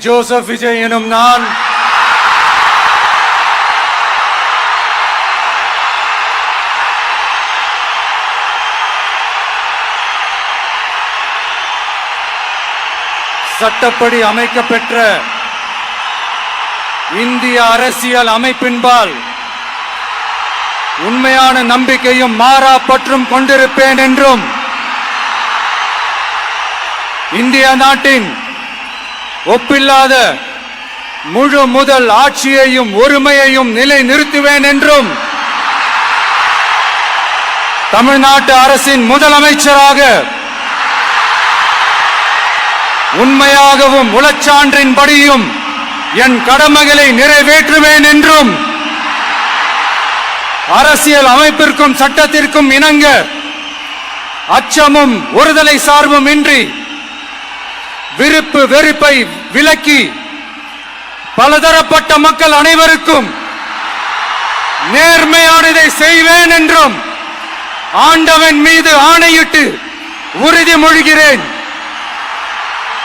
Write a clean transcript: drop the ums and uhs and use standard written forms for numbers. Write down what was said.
Joseph Vijay எனும் நான் சட்டப்படி அமைக்கப்பெற்ற இந்திய அரசியல் அமைப்பின்பால் உண்மையான நம்பிக்கையும் மாறா பற்றும் கொண்டிருப்பேன் என்றும் இந்திய நாட்டின் ஒப்பில்லாத முழு முதல் ஆட்சியையும் ஒருமையையும் நிலை நிறுத்துவேன் என்றும் தமிழ்நாட்டு அரசின் முதலமைச்சராக உண்மையாகவும் உளச்சான்றின்படியும் என் கடமைகளை நிறைவேற்றுவேன் என்றும் அரசியல் அமைப்பிற்கும் சட்டத்திற்கும் இணங்க அச்சமும் ஒருதலை சார்பும் இன்றி விருப்பு வெறுப்பை விலக்கி பலதரப்பட்ட மக்கள் அனைவருக்கும் நேர்மையானதை செய்வேன் என்றும் ஆண்டவன் மீது ஆணையிட்டு உறுதிமொழிகிறேன்.